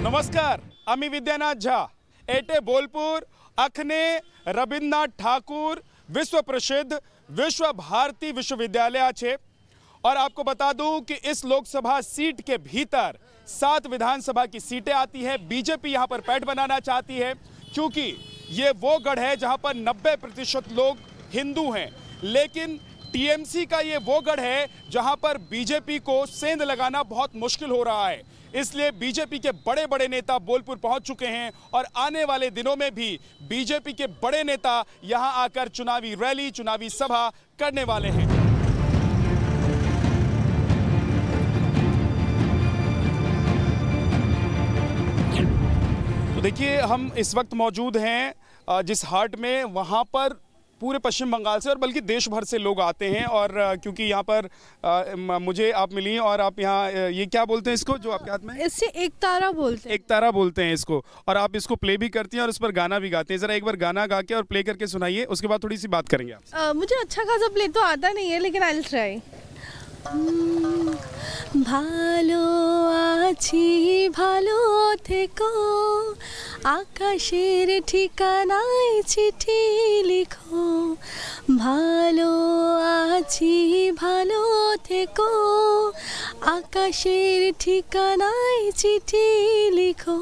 नमस्कार, आम्ही विद्यानाथ झा। एटे बोलपुर अखने रविन्द्रनाथ ठाकुर विश्व प्रसिद्ध विश्व भारती विश्वविद्यालय छे। और आपको बता दूं कि इस लोकसभा सीट के भीतर 7 विधानसभा की सीटें आती है। बीजेपी यहां पर पैठ बनाना चाहती है क्योंकि ये वो गढ़ है जहां पर 90% लोग हिंदू हैं, लेकिन टीएमसी का ये वो गढ़ है जहां पर बीजेपी को सेंध लगाना बहुत मुश्किल हो रहा है। इसलिए बीजेपी के बड़े बड़े नेता बोलपुर पहुंच चुके हैं और आने वाले दिनों में भी बीजेपी के बड़े नेता यहां आकर चुनावी रैली, चुनावी सभा करने वाले हैं। तो देखिए, हम इस वक्त मौजूद हैं जिस हाट में, वहां पर पूरे पश्चिम बंगाल से और बल्कि देश भर से लोग आते हैं। और क्योंकि यहाँ पर मुझे आप मिली और आप यहाँ ये क्या बोलते हैं इसको जो आपके हाथ में, इससे एक तारा बोलते हैं। एक तारा बोलते हैं इसको, और आप इसको प्ले भी करती हैं और उस पर गाना भी गाते हैं। जरा एक बार गाना गा के और प्ले करके सुनाइए, उसके बाद थोड़ी सी बात करेंगे आप। मुझे अच्छा खासा प्ले तो आता नहीं है, लेकिन आई विल ट्राई। ভালো আছি ভালো থেকো আকাশের ঠিকানায় চিঠি লিখো ভালো আছি ভালো থেকো আকাশের ঠিকানায় চিঠি লিখো।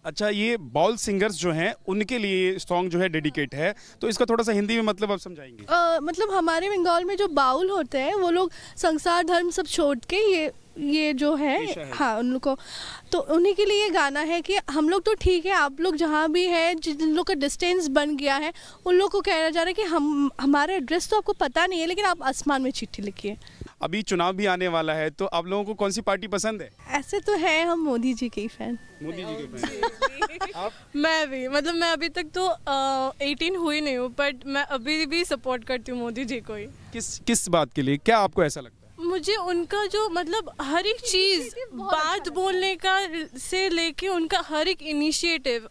अच्छा, ये बाउल सिंगर्स जो हैं उनके लिए सॉन्ग जो है डेडिकेट है, तो इसका थोड़ा सा हिंदी में मतलब आप समझाएंगे? मतलब हमारे बंगाल में जो बाउल होते हैं वो लोग संसार धर्म सब छोड़ के ये जो है, हाँ, उन लोग को तो उन्हीं के लिए गाना है कि हम लोग तो ठीक है, आप लोग जहाँ भी हैं, जिन लोग का डिस्टेंस बन गया है उन लोग को कहना जा रहा है कि हमारा एड्रेस तो आपको पता नहीं है, लेकिन आप आसमान में चिट्ठी लिखिए। अभी चुनाव भी आने वाला है, तो आप लोगों को कौन सी पार्टी पसंद है? ऐसे तो है, हम मोदी जी के ही फैन। मोदी जी के फैन। आप? मैं भी, मतलब मैं अभी तक तो 18 हुई नहीं हूँ, बट मैं अभी भी सपोर्ट करती हूँ मोदी जी को ही। किस बात के लिए, क्या आपको ऐसा लगता है? मुझे उनका जो मतलब हर एक चीज़, बात बोलने का से लेके उनका हर एक इनिशिएटिव,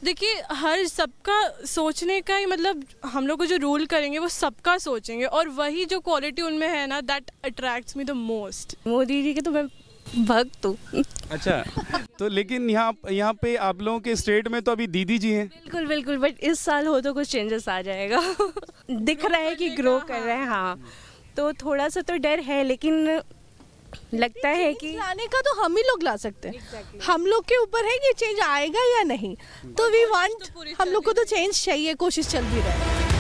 देखिए हर सबका सोचने का ही, मतलब हम लोग को जो रूल करेंगे वो सबका सोचेंगे, और वही जो क्वालिटी उनमें है ना, that attracts me the most. Modi ji के तो मैं भक्त हूँ। अच्छा, तो लेकिन यहाँ पे आप लोगों के स्टेट में तो अभी दीदी जी हैं। बिल्कुल बिल्कुल, बट इस साल हो तो कुछ चेंजेस आ जाएगा। दिख रहा है कि ग्रो कर रहे हैं, हाँ, तो थोड़ा सा तो डर है, लेकिन लगता है कि लाने का तो हम ही लोग ला सकते हैं। हम लोग के ऊपर है कि चेंज आएगा या नहीं, तो वी वांट, हम लोग को तो चेंज चाहिए, कोशिश चल भी रही है।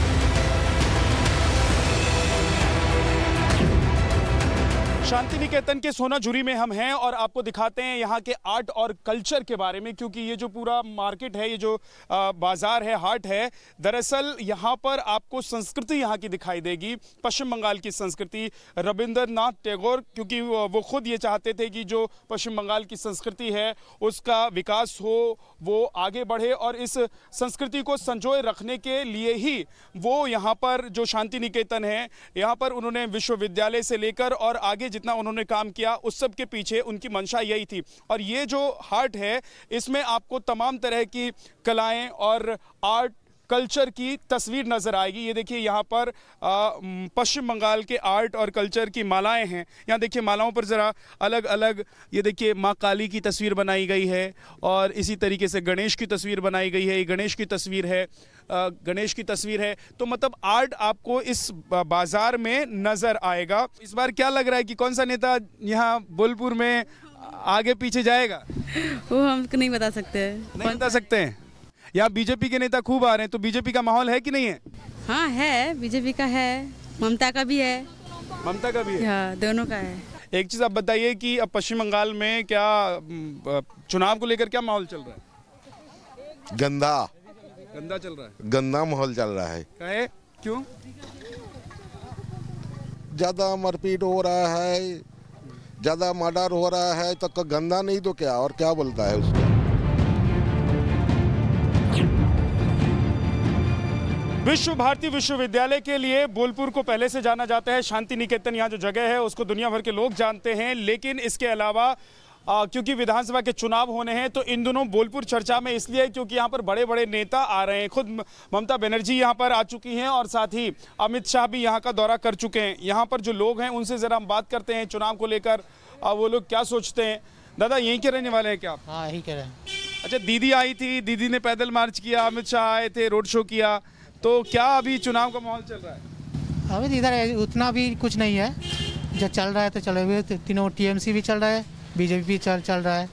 शांति निकेतन के सोनाझुरी में हम हैं और आपको दिखाते हैं यहाँ के आर्ट और कल्चर के बारे में, क्योंकि ये जो पूरा मार्केट है, ये जो बाजार है, हाट है, दरअसल यहाँ पर आपको संस्कृति यहाँ की दिखाई देगी, पश्चिम बंगाल की संस्कृति। रविंद्रनाथ टैगोर, क्योंकि वो खुद ये चाहते थे कि जो पश्चिम बंगाल की संस्कृति है उसका विकास हो, वो आगे बढ़े, और इस संस्कृति को संजोए रखने के लिए ही वो यहाँ पर जो शांति निकेतन है, यहाँ पर उन्होंने विश्वविद्यालय से लेकर और आगे जितना उन्होंने काम किया उस सब के पीछे उनकी मंशा यही थी। और ये जो हाट है, इसमें आपको तमाम तरह की कलाएं और आर्ट कल्चर की तस्वीर नज़र आएगी। ये देखिए, यहाँ पर पश्चिम बंगाल के आर्ट और कल्चर की मालाएं हैं। यहाँ देखिए, मालाओं पर ज़रा अलग अलग, ये देखिए माँ काली की तस्वीर बनाई गई है, और इसी तरीके से गणेश की तस्वीर बनाई गई है। ये गणेश की तस्वीर है, गणेश की तस्वीर है। तो मतलब आर्ट आपको इस बाजार में नज़र आएगा। इस बार क्या लग रहा है कि कौन सा नेता यहाँ बोलपुर में आगे पीछे जाएगा? वो हम नहीं बता सकते। नहीं बता सकते हैं। यहाँ बीजेपी के नेता खूब आ रहे हैं, तो बीजेपी का माहौल है कि नहीं है? हाँ है, बीजेपी का है, ममता का भी है। ममता का भी है? हाँ, दोनों का है। एक चीज़ आप बताइए कि अब पश्चिम बंगाल में क्या चुनाव को लेकर क्या माहौल चल रहा है? गंदा चल रहा है। गंदा माहौल चल रहा है। कहे क्यों? ज़्यादा मरपीट हो रहा है, ज़्यादा मर्डर हो रहा है, तो गंदा नहीं तो क्या, और क्या बोलता है उसको। विश्व भारती विश्वविद्यालय के लिए बोलपुर को पहले से जाना जाता है। शांति निकेतन यहाँ जो जगह है उसको दुनिया भर के लोग जानते हैं, लेकिन इसके अलावा क्योंकि विधानसभा के चुनाव होने हैं, तो इन दिनों बोलपुर चर्चा में इसलिए क्योंकि यहाँ पर बड़े बड़े नेता आ रहे हैं। खुद ममता बनर्जी यहाँ पर आ चुकी हैं और साथ ही अमित शाह भी यहाँ का दौरा कर चुके हैं। यहाँ पर जो लोग हैं उनसे ज़रा हम बात करते हैं चुनाव को लेकर, वो लोग क्या सोचते हैं। दादा यहीं के रहने वाले हैं क्या आप? हाँ यही कह रहे हैं। अच्छा, दीदी आई थी, दीदी ने पैदल मार्च किया, अमित शाह आए थे, रोड शो किया, तो क्या अभी चुनाव का माहौल चल रहा है? अभी इधर उतना भी कुछ नहीं है, जो चल रहा है तो चले हुए तीनों, टीएमसी भी चल रहा है, बीजेपी भी चल रहा है।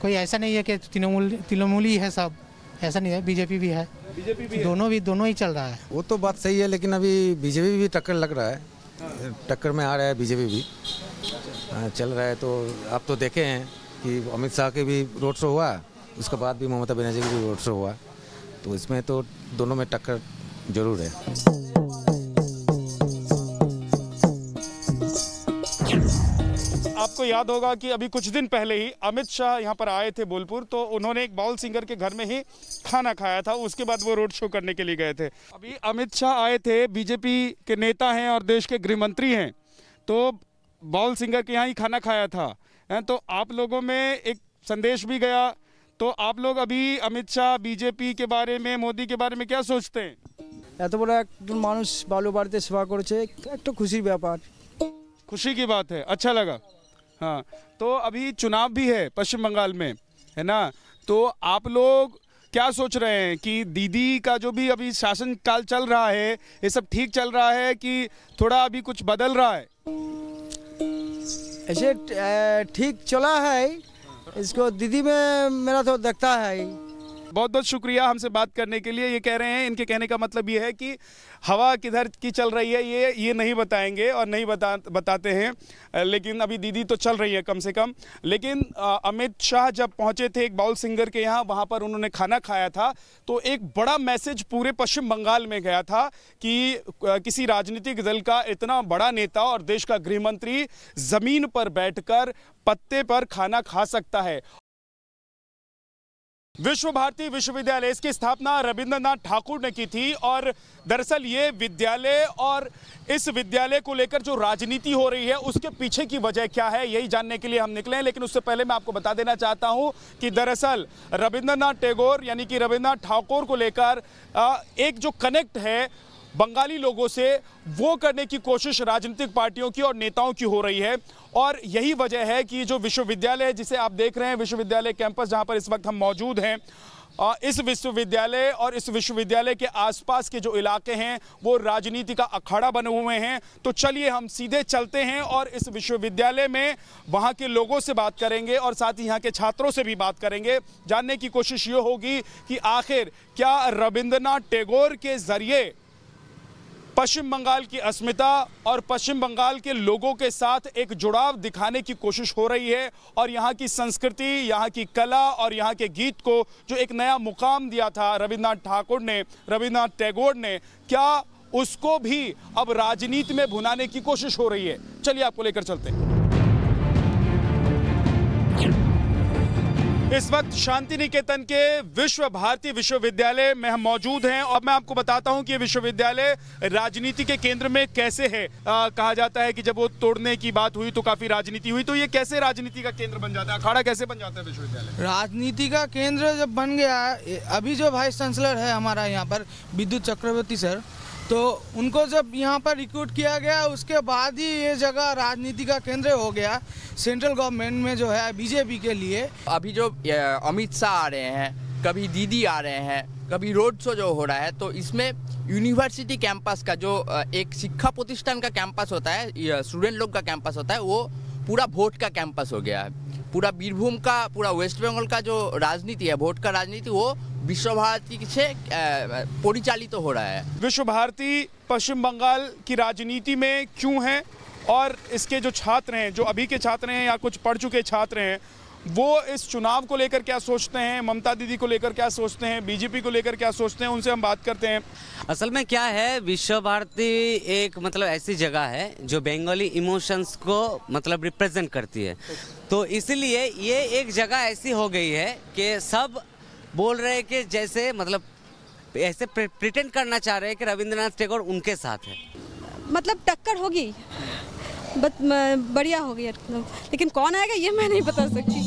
कोई ऐसा नहीं है कि तृणमूल ही है सब, ऐसा नहीं है, बीजेपी भी है, बीजेपी भी दोनों ही चल रहा है। वो तो बात सही है, लेकिन अभी बीजेपी भी टक्कर लग रहा है, टक्कर में आ रहा है बीजेपी भी चल रहा है। तो आप तो देखे हैं कि अमित शाह के भी रोड शो हुआ, उसके बाद भी ममता बनर्जी का भी रोड शो हुआ, तो इसमें तो दोनों में टक्कर जरूर है। आपको याद होगा कि अभी कुछ दिन पहले ही अमित शाह यहाँ पर आए थे बोलपुर, तो उन्होंने एक बाउल सिंगर के घर में ही खाना खाया था, उसके बाद वो रोड शो करने के लिए गए थे। अभी अमित शाह आए थे, बीजेपी के नेता हैं और देश के गृह मंत्री हैं, तो बाउल सिंगर के यहाँ ही खाना खाया था, तो आप लोगों में एक संदेश भी गया। तो आप लोग अभी अमित शाह, बीजेपी के बारे में, मोदी के बारे में क्या सोचते हैं? এত বড় একজন মানুষ বালু বাড়িতে সেবা করেছে, একটা খুশির ব্যাপার, खुशी की बात है, अच्छा लगा। हाँ, तो अभी चुनाव भी है पश्चिम बंगाल में, है ना, तो आप लोग क्या सोच रहे हैं कि दीदी का जो भी अभी शासन काल चल रहा है, ये सब ठीक चल रहा है कि थोड़ा अभी कुछ बदल रहा है? ऐसे ठीक चला है, इसको दीदी में मेरा तो देखता है। बहुत बहुत शुक्रिया हमसे बात करने के लिए। ये कह रहे हैं, इनके कहने का मतलब ये है कि हवा किधर की चल रही है ये नहीं बताएंगे और नहीं बताते हैं, लेकिन अभी दीदी तो चल रही है कम से कम। लेकिन अमित शाह जब पहुंचे थे एक बाउल सिंगर के यहाँ, वहाँ पर उन्होंने खाना खाया था, तो एक बड़ा मैसेज पूरे पश्चिम बंगाल में गया था कि किसी राजनीतिक दल का इतना बड़ा नेता और देश का गृह मंत्री जमीन पर बैठकर पत्ते पर खाना खा सकता है। विश्व भारती विश्वविद्यालय, इसकी स्थापना रविंद्रनाथ ठाकुर ने की थी, और दरअसल ये विद्यालय और इस विद्यालय को लेकर जो राजनीति हो रही है उसके पीछे की वजह क्या है, यही जानने के लिए हम निकले हैं। लेकिन उससे पहले मैं आपको बता देना चाहता हूं कि दरअसल रविंद्रनाथ टैगोर यानी कि रविंद्रनाथ ठाकुर को लेकर एक जो कनेक्ट है बंगाली लोगों से, वो करने की कोशिश राजनीतिक पार्टियों की और नेताओं की हो रही है। और यही वजह है कि जो विश्वविद्यालय है जिसे आप देख रहे हैं, विश्वविद्यालय कैंपस जहां पर इस वक्त हम मौजूद हैं, इस विश्वविद्यालय और इस विश्वविद्यालय के आसपास के जो इलाके हैं वो राजनीति का अखाड़ा बने हुए हैं। तो चलिए हम सीधे चलते हैं और इस विश्वविद्यालय में वहां के लोगों से बात करेंगे और साथ ही यहाँ के छात्रों से भी बात करेंगे। जानने की कोशिश ये होगी कि आखिर क्या रविंद्रनाथ टैगोर के जरिए पश्चिम बंगाल की अस्मिता और पश्चिम बंगाल के लोगों के साथ एक जुड़ाव दिखाने की कोशिश हो रही है, और यहाँ की संस्कृति, यहाँ की कला और यहाँ के गीत को जो एक नया मुकाम दिया था रविंद्रनाथ ठाकुर ने, रविंद्रनाथ टैगोर ने, क्या उसको भी अब राजनीति में भुनाने की कोशिश हो रही है? चलिए आपको लेकर चलते हैं। इस वक्त शांति निकेतन के विश्व भारती विश्वविद्यालय में हम मौजूद हैं और मैं आपको बताता हूं कि ये विश्वविद्यालय राजनीति के केंद्र में कैसे है। कहा जाता है कि जब वो तोड़ने की बात हुई तो काफी राजनीति हुई, तो ये कैसे राजनीति का केंद्र बन जाता है, अखाड़ा कैसे बन जाता है विश्वविद्यालय? राजनीति का केंद्र जब बन गया, अभी जो वाइस चांसलर है हमारा यहाँ पर विद्युत चक्रवर्ती सर, तो उनको जब यहाँ पर रिक्रूट किया गया उसके बाद ही ये जगह राजनीति का केंद्र हो गया सेंट्रल गवर्नमेंट में जो है बीजेपी के लिए। अभी जो अमित शाह आ रहे हैं, कभी दीदी आ रहे हैं, कभी रोड शो जो हो रहा है, तो इसमें यूनिवर्सिटी कैंपस का जो एक शिक्षा प्रतिष्ठान का कैंपस होता है, स्टूडेंट लोग का कैंपस होता है, वो पूरा वोट का कैंपस हो गया है। पूरा बीरभूम का, पूरा वेस्ट बंगाल का जो राजनीति है, वोट का राजनीति, वो विश्व भारती से परिचालित हो रहा है। विश्व भारती पश्चिम बंगाल की राजनीति में क्यों है, और इसके जो छात्र हैं, जो अभी के छात्र हैं या कुछ पढ़ चुके छात्र हैं, वो इस चुनाव को लेकर क्या सोचते हैं, ममता दीदी को लेकर क्या सोचते हैं, बीजेपी को लेकर क्या सोचते हैं, उनसे हम बात करते हैं। असल में क्या है, विश्व भारती एक मतलब ऐसी जगह है जो बंगाली इमोशंस को मतलब रिप्रेजेंट करती है, तो इसलिए ये एक जगह ऐसी हो गई है कि सब बोल रहे हैं कि जैसे मतलब ऐसे प्रिटेंड करना चाह रहे हैं कि रविंद्रनाथ टैगोर उनके साथ है। मतलब टक्कर होगी, बढ़िया होगी, लेकिन कौन आएगा ये मैं नहीं बता सकती।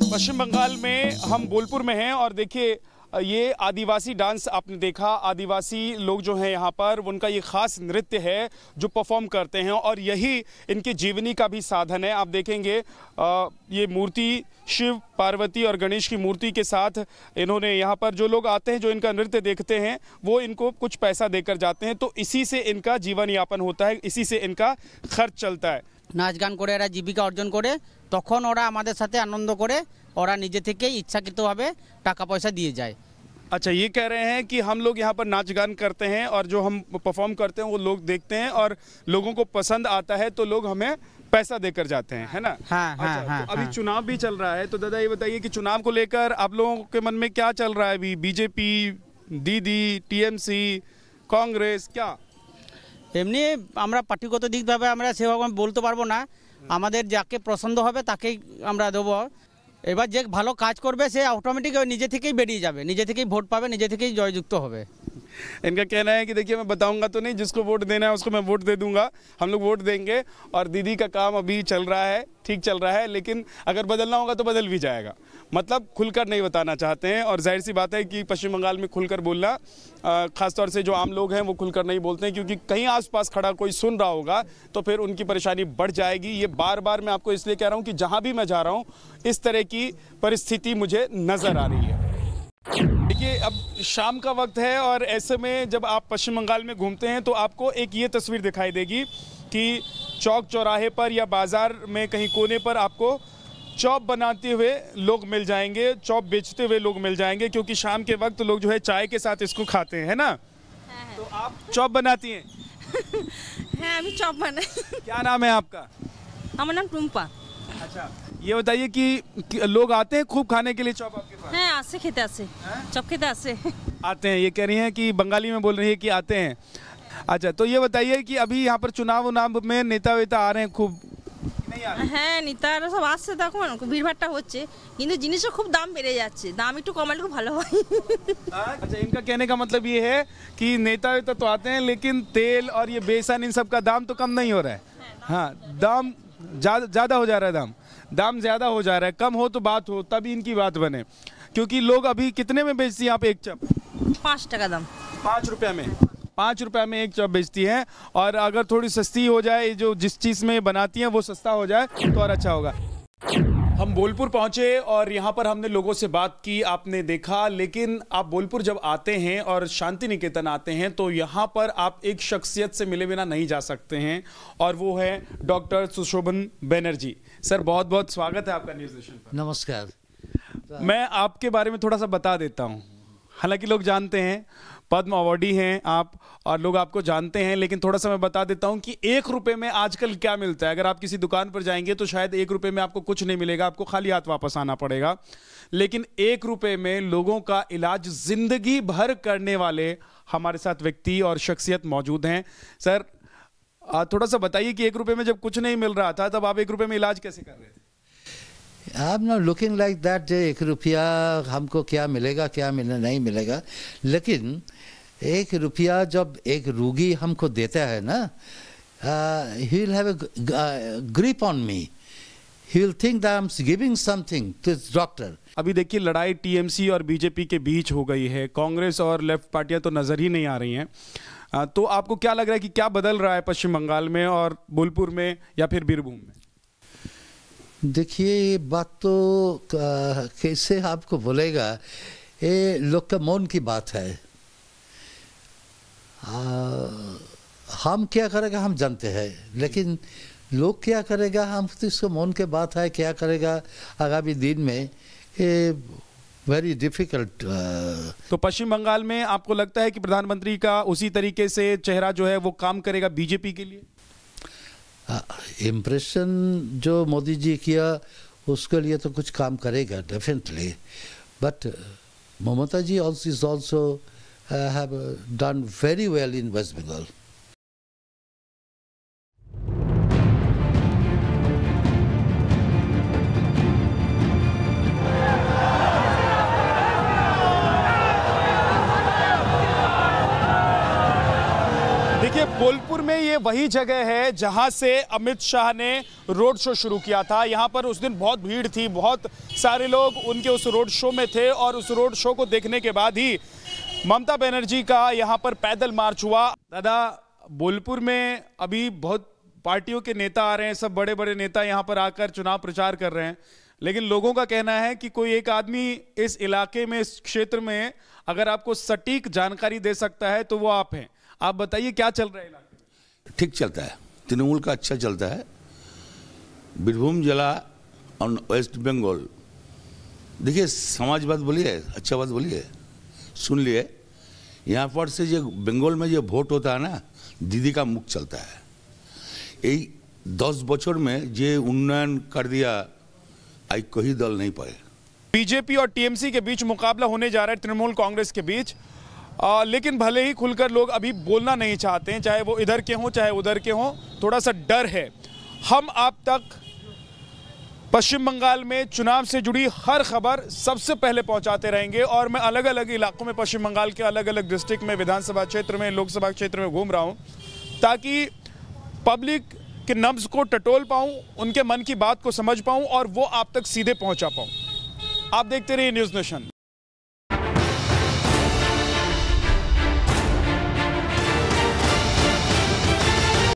पश्चिम बंगाल हम बोलपुर में हैं और देखिए ये आदिवासी डांस आपने देखा। आदिवासी लोग जो हैं यहाँ पर उनका ये ख़ास नृत्य है जो परफॉर्म करते हैं और यही इनकी जीवनी का भी साधन है। आप देखेंगे ये मूर्ति शिव पार्वती और गणेश की मूर्ति के साथ इन्होंने यहाँ पर जो लोग आते हैं जो इनका नृत्य देखते हैं वो इनको कुछ पैसा देकर जाते हैं, तो इसी से इनका जीवन यापन होता है, इसी से इनका खर्च चलता है। नाच गान করে এরা জীবিকা অর্জন করে তখন ওরা আমাদের সাথে আনন্দ করে ওরা নিজে থেকেই ইচ্ছাকৃতভাবে টাকা পয়সা দিয়ে যায়। अच्छा, ये कह रहे हैं कि हम लोग यहाँ पर नाच गान करते हैं और जो हम परफॉर्म करते हैं वो लोग देखते हैं और लोगों को पसंद आता है तो लोग हमें पैसा देकर जाते हैं, है ना? हाँ, हाँ, अच्छा, हाँ, तो अभी हाँ। चुनाव भी चल रहा है, तो दादा ये बताइए कि चुनाव को लेकर आप लोगों के मन में क्या चल रहा है अभी? बीजेपी, दीदी, टीएमसी, कांग्रेस, क्या? এমনি আমরা পার্টিগত দিকভাবে আমরা সেভাবে বলতে পারবো না, আমাদের যাকে পছন্দ হবে তাকেই আমরা দেবো। এবার যে ভালো কাজ করবে সে অটোমেটিক নিজে থেকেই বেরিয়ে যাবে, নিজে থেকেই ভোট পাবে, নিজে থেকেই জয়যুক্ত হবে। इनका कहना है कि देखिए मैं बताऊंगा तो नहीं, जिसको वोट देना है उसको मैं वोट दे दूंगा, हम लोग वोट देंगे। और दीदी का काम अभी चल रहा है, ठीक चल रहा है, लेकिन अगर बदलना होगा तो बदल भी जाएगा। मतलब खुलकर नहीं बताना चाहते हैं और जाहिर सी बात है कि पश्चिम बंगाल में खुलकर बोलना, ख़ासतौर से जो आम लोग हैं वो खुलकर नहीं बोलते हैं क्योंकि कहीं आसपास खड़ा कोई सुन रहा होगा तो फिर उनकी परेशानी बढ़ जाएगी। ये बार बार मैं आपको इसलिए कह रहा हूँ कि जहाँ भी मैं जा रहा हूँ इस तरह की परिस्थिति मुझे नज़र आ रही है। देखिए अब शाम का वक्त है और ऐसे में जब आप पश्चिम बंगाल में घूमते हैं तो आपको एक ये तस्वीर दिखाई देगी कि चौक चौराहे पर या बाज़ार में कहीं कोने पर आपको चॉप बनाते हुए लोग मिल जाएंगे, चॉप बेचते हुए लोग मिल जाएंगे, क्योंकि शाम के वक्त लोग जो है चाय के साथ इसको खाते हैं, है ना? तो आप चॉप बनाती हैं? हाँ, আমি चॉप बनाई। क्या नाम है आपका? আমার নাম টুম্পা। अच्छा, ये बताइए कि लोग आते हैं खूब खाने के लिए चॉप आपके पास? হ্যাঁ আসে খেতে আসে, চপ খেতে আসে। आते हैं, ये कह रही हैं कि बंगाली में बोल रही है कि आते हैं। अच्छा, तो ये बताइए कि अभी यहाँ पर चुनाव में नेता वेता आ रहे हैं खूब? হ্যাঁ নেতারা সব আসছে, তখন ভিড়ভাড়টা হচ্ছে, কিন্তু জিনিসের খুব দাম বেড়ে যাচ্ছে, দাম একটু কমালে খুব ভালো হয়। अच्छा, इनका कहने का मतलब ये है कि नेता वेता तो आते हैं लेकिन तेल और ये बेसन इन सब का दाम तो कम नहीं हो रहा है। हाँ, दाम ज़्यादा हो जा रहा है, दाम ज़्यादा हो जा रहा है। कम हो तो बात हो, तभी इनकी बात बने, क्योंकि लोग अभी कितने में बेचती हैं आप एक चप? 5 টাকা দাম। 5 रुपये में, 5 रुपये में एक चॉप बेचती हैं। और अगर थोड़ी सस्ती हो जाए, जो जिस चीज़ में बनाती हैं वो सस्ता हो जाए तो और अच्छा होगा। हम बोलपुर पहुंचे और यहाँ पर हमने लोगों से बात की, आपने देखा। लेकिन आप बोलपुर जब आते हैं और शांति निकेतन आते हैं तो यहाँ पर आप एक शख्सियत से मिले बिना नहीं जा सकते हैं और वो है डॉक्टर सुशोभन बनर्जी। सर, बहुत बहुत स्वागत है आपका न्यूज़ नेशन पर। नमस्कार। मैं आपके बारे में थोड़ा सा बता देता हूँ, हालांकि लोग जानते हैं, पद्म अवार्डी हैं आप और लोग आपको जानते हैं, लेकिन थोड़ा सा मैं बता देता हूं कि 1 रुपये में आजकल क्या मिलता है। अगर आप किसी दुकान पर जाएंगे तो शायद 1 रुपये में आपको कुछ नहीं मिलेगा, आपको खाली हाथ वापस आना पड़ेगा। लेकिन 1 रुपये में लोगों का इलाज जिंदगी भर करने वाले हमारे साथ व्यक्ति और शख्सियत मौजूद हैं। सर, थोड़ा सा बताइए कि 1 रुपये में जब कुछ नहीं मिल रहा था तब आप 1 रुपये में इलाज कैसे कर रहे थे? I am not looking like that 1 रुपया हमको क्या मिलेगा क्या नहीं मिलेगा, लेकिन 1 रुपया जब एक रोगी हमको देता है ना, he will have a grip on me, he will think that I am giving something to this doctor. अभी देखिए लड़ाई टीएमसी और बीजेपी के बीच हो गई है, कांग्रेस और लेफ्ट पार्टियां तो नज़र ही नहीं आ रही हैं। तो आपको क्या लग रहा है कि क्या बदल रहा है पश्चिम बंगाल में और बोलपुर में या फिर बीरभूम में? देखिए, ये बात तो कैसे आपको बोलेगा, ये लोग का मौन की बात है। हम क्या करेगा हम जानते हैं, लेकिन लोग क्या करेगा हम तो इसको मौन के बात है, क्या करेगा आगामी दिन में, ये वेरी डिफिकल्ट। तो पश्चिम बंगाल में आपको लगता है कि प्रधानमंत्री का उसी तरीके से चेहरा जो है वो काम करेगा बीजेपी के लिए? इम्प्रेशन जो मोदी जी किया उसके लिए तो कुछ काम करेगा definitely, but Mamata ji also is also have done very well in West Bengal. देखिए, बोलपुर में ये वही जगह है जहां से अमित शाह ने रोड शो शुरू किया था। यहाँ पर उस दिन बहुत भीड़ थी, बहुत सारे लोग उनके उस रोड शो में थे और उस रोड शो को देखने के बाद ही ममता बनर्जी का यहाँ पर पैदल मार्च हुआ। दादा, बोलपुर में अभी बहुत पार्टियों के नेता आ रहे हैं, सब बड़े बड़े नेता यहाँ पर आकर चुनाव प्रचार कर रहे हैं, लेकिन लोगों का कहना है कि कोई एक आदमी इस इलाके में, इस क्षेत्र में अगर आपको सटीक जानकारी दे सकता है तो वो आप हैं। आप बताइए क्या चल रहा है इलाके में? ठीक चलता है, तृणमूल का अच्छा चलता है। बीरभूम जिला और वेस्ट बंगाल, देखिए समाजवाद बोलिए, अच्छा बात बोलिए, सुन लिए। यहाँ पर से जो बंगाल में जो वोट होता है ना, दीदी का मुख चलता है। यही 10 बছর में जे उन्नयन कर दिया, आई कोई दल नहीं पाए। बीजेपी और टीएमसी के बीच मुकाबला होने जा रहा है, तृणमूल कांग्रेस के बीच, लेकिन भले ही खुलकर लोग अभी बोलना नहीं चाहते हैं, चाहे वो इधर के हों चाहे उधर के हों, थोड़ा सा डर है। हम आप तक पश्चिम बंगाल में चुनाव से जुड़ी हर खबर सबसे पहले पहुंचाते रहेंगे और मैं अलग अलग इलाकों में, पश्चिम बंगाल के अलग अलग डिस्ट्रिक्ट में, विधानसभा क्षेत्र में, लोकसभा क्षेत्र में घूम रहा हूं ताकि पब्लिक के नब्ज को टटोल पाऊं, उनके मन की बात को समझ पाऊं और वो आप तक सीधे पहुंचा पाऊं। आप देखते रहिए न्यूज़ नेशन।